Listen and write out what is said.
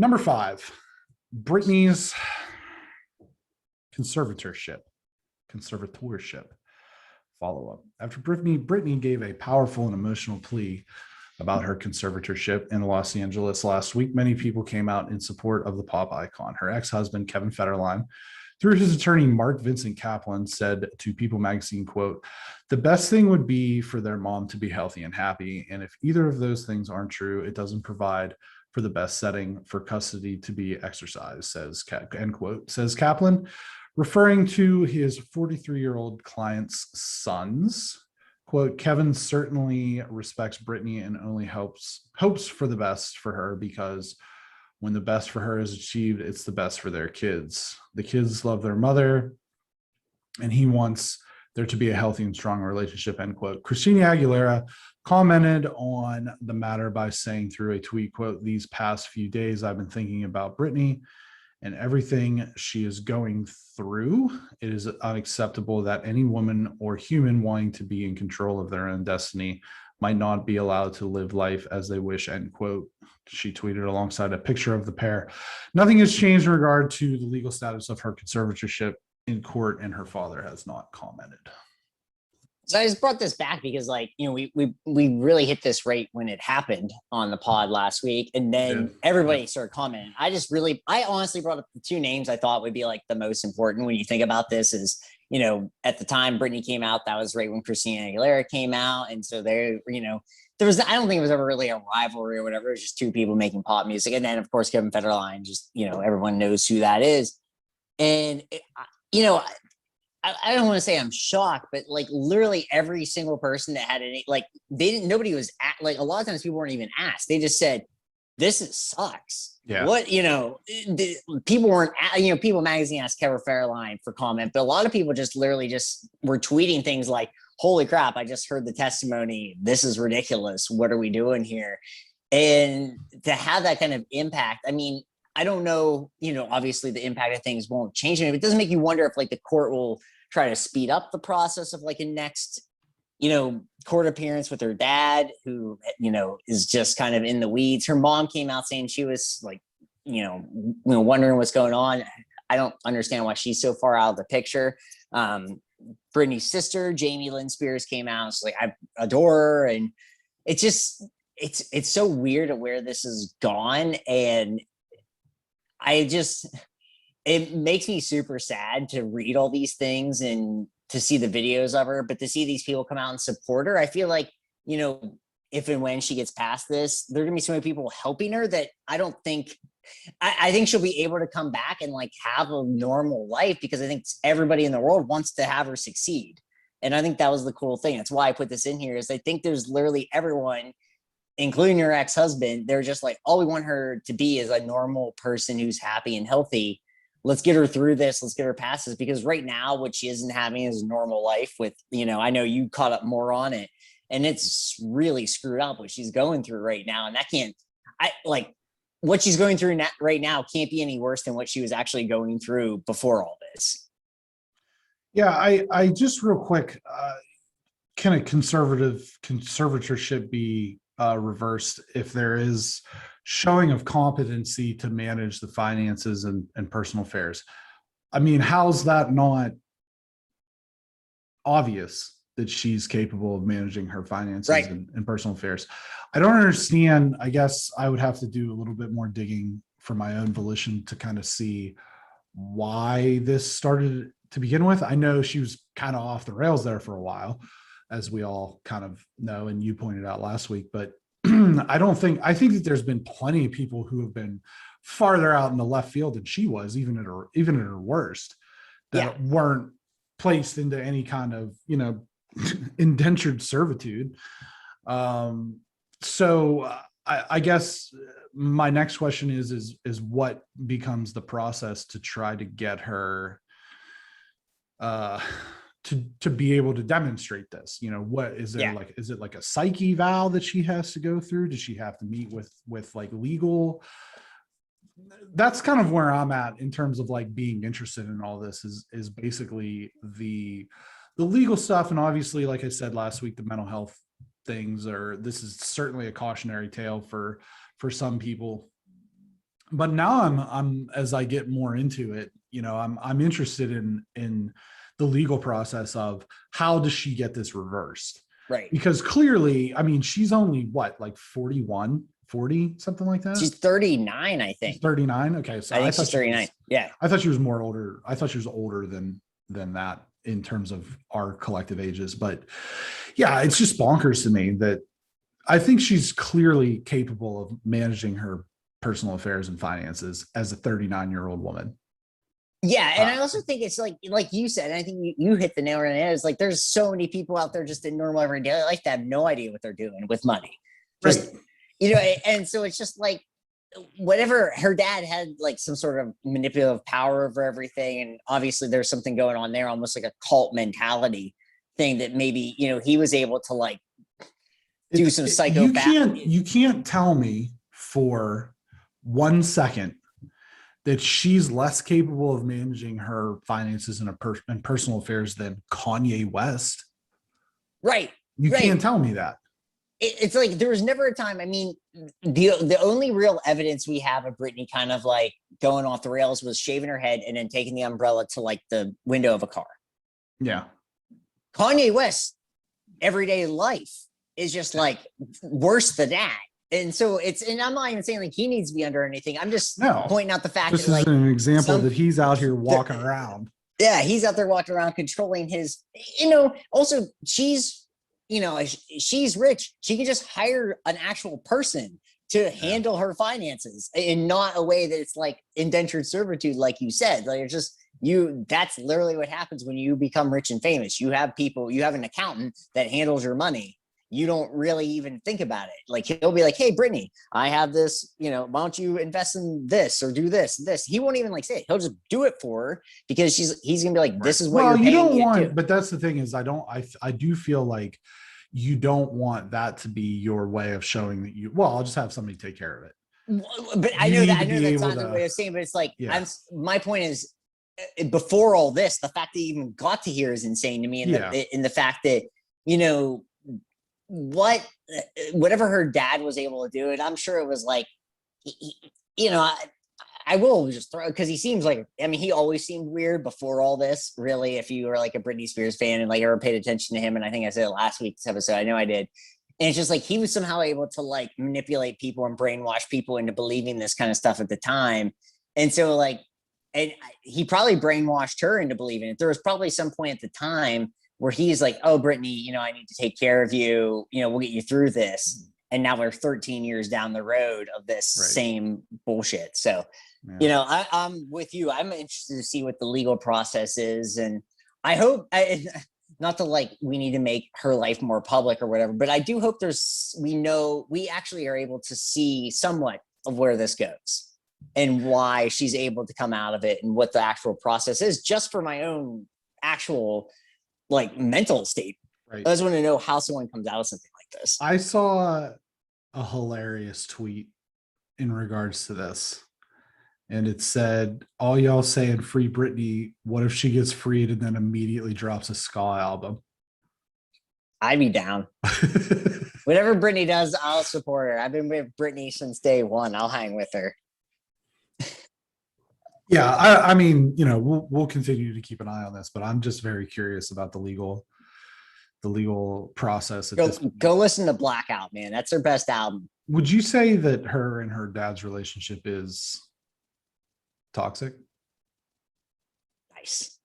Number 5, Britney's conservatorship follow-up. After Britney gave a powerful and emotional plea about her conservatorship in Los Angeles last week, many people came out in support of the pop icon. Her ex-husband, Kevin Federline, through his attorney, Mark Vincent Kaplan, said to People magazine, quote, "The best thing would be for their mom to be healthy and happy. And if either of those things aren't true, it doesn't provide for the best setting for custody to be exercised," end quote, says Kaplan, referring to his 43-year-old client's sons. Quote, "Kevin certainly respects Britney and only hopes for the best for her, because when the best for her is achieved, it's the best for their kids. The kids love their mother, and he wants there to be a healthy and strong relationship," end quote. Christina Aguilera commented on the matter by saying through a tweet, quote, "These past few days, I've been thinking about Britney and everything she is going through. It is unacceptable that any woman or human wanting to be in control of their own destiny might not be allowed to live life as they wish," end quote. She tweeted alongside a picture of the pair. Nothing has changed in regard to the legal status of her conservatorship in court, and her father has not commented. So I just brought this back because, like, you know, we really hit this right when it happened on the pod last week, and then everybody started commenting. I honestly brought up the two names I thought would be like the most important when you think about this. Is, you know, at the time Britney came out, that was right when Christina Aguilera came out, and so there, you know, I don't think it was ever really a rivalry or whatever. It was just two people making pop music, and then of course Kevin Federline, just, you know, everyone knows who that is, and you know. I don't want to say I'm shocked, but like literally every single person that had any, like, nobody was like, a lot of times people weren't even asked. They just said, sucks. Yeah. What, you know, people weren't, you know, People magazine asked Kevin Federline for comment, but a lot of people just literally just were tweeting things like, "Holy crap, I just heard the testimony. This is ridiculous. What are we doing here?" And to have that kind of impact, I mean, I don't know, you know, obviously the impact of things won't change it. It doesn't make you wonder if like the court will try to speed up the process of like a next, you know, court appearance with her dad, who, you know, is just kind of in the weeds. Her mom came out saying she was like, you know, wondering what's going on. I don't understand why she's so far out of the picture. Britney's sister, Jamie Lynn Spears, came out. She's like, "I adore her." And it's just, it's so weird at where this has gone. And it makes me super sad to read all these things and to see the videos of her, but to see these people come out and support her, I feel like, you know, if and when she gets past this, there are gonna be so many people helping her that I think she'll be able to come back and like have a normal life, because I think everybody in the world wants to have her succeed. And I think that was the cool thing. That's why I put this in here, is I think there's literally everyone, including your ex-husband, they're just like, all we want her to be is a normal person who's happy and healthy. Let's get her through this. Let's get her past this, because right now what she isn't having is a normal life with, you know, I know you caught up more on it, and it's really screwed up what she's going through right now. And what she's going through right now can't be any worse than what she was actually going through before all this. Yeah, I just real quick, can a conservatorship be reversed if there is showing of competency to manage the finances and personal affairs? I mean, how's that not obvious that she's capable of managing her finances, right, and personal affairs? I don't understand. I guess I would have to do a little bit more digging for my own volition to kind of see why this started to begin with. I know she was kind of off the rails there for a while, as we all kind of know, and you pointed out last week, but I think that there's been plenty of people who have been farther out in the left field than she was, even at her worst, that weren't placed into any kind of, you know, indentured servitude. So I guess my next question is what becomes the process to try to get her to be able to demonstrate this? You know, what is there, like, is it like a psyche eval that she has to go through? Does she have to meet with like legal? That's kind of where I'm at in terms of like being interested in all this, is basically the legal stuff. And obviously, like I said last week, the mental health things this is certainly a cautionary tale for some people. but now I'm as I get more into it, I'm interested in the legal process of how does she get this reversed? Right. Because clearly, I mean, she's only what, like 41, 40, something like that. She's 39, I She's think. 39. Okay, so I I think thought she's she 39. was Yeah. I thought she was more older. I thought she was older than that in terms of our collective ages. But yeah, it's just bonkers to me that I think she's clearly capable of managing her personal affairs and finances as a 39-year-old woman. Yeah, and Uh, I also think it's like you said, and I think you hit the nail right on the head. It's like there's so many people out there just in normal everyday life that have no idea what they're doing with money. right. Just and so it's just like whatever her dad had like some sort of manipulative power over everything, and obviously there's something going on there, almost like a cult mentality thing that maybe he was able to like do some You psychopath. can't tell me for 1 second that she's less capable of managing her finances and personal affairs than Kanye West. Right, You right. can't tell me that. It's like there was never a time. I mean, the only real evidence we have of Britney kind of like going off the rails was shaving her head and then taking the umbrella to like the window of a car. Yeah. Kanye West everyday life is just like worse than that. And so and I'm not even saying like he needs to be under anything. I'm just No. pointing out the fact This that is like an example that he's out here walking the, around. yeah, he's out there walking around controlling his, also she's, she's rich. She can just hire an actual person to handle her finances in not a way that it's like indentured servitude, like you said. Like it's just that's literally what happens when you become rich and famous. You have an accountant that handles your money. You don't really even think about it. Like he'll be like, "Hey, Brittany, I have this. Why don't you invest in this or do this?" He won't even like say it. He'll just do it for her because he's gonna be like, "This is what you're paying me to do." But that's the thing is, I do feel like you don't want that to be your way of showing that I'll just have somebody take care of it. But I know that's not the way of saying, but it's like, my point is, before all this, the fact that you even got to here is insane to me. And the fact that, whatever her dad was able to do, and I'm sure it was like, I will just throw, because he seems like, he always seemed weird before all this, really. If you were like a Britney Spears fan and like ever paid attention to him, and I think I said it last week's episode, I know I did. And it's just like he was somehow able to like manipulate people and brainwash people into believing this kind of stuff at the time. And so like, and he probably brainwashed her into believing it. There was probably some point at the time where he's like, "Oh, Brittany, I need to take care of you. We'll get you through this." And now we're 13 years down the road of this same bullshit. So, I'm with you. I'm interested to see what the legal process is. And I hope, not to like, we need to make her life more public or whatever, but I do hope we actually are able to see somewhat of where this goes and why she's able to come out of it and what the actual process is, just for my own actual like mental state. Right. I just want to know how someone comes out of something like this. I saw a hilarious tweet in regards to this. And it said, "All y'all saying free Britney. What if she gets freed and then immediately drops a ska album?" I'd be down. Whatever Britney does, I'll support her. I've been with Britney since day one. I'll hang with her. Yeah, I mean, we'll continue to keep an eye on this, but I'm just very curious about the legal process. Go listen to Blackout, man. That's her best album. Would you say that her and her dad's relationship is toxic? Nice.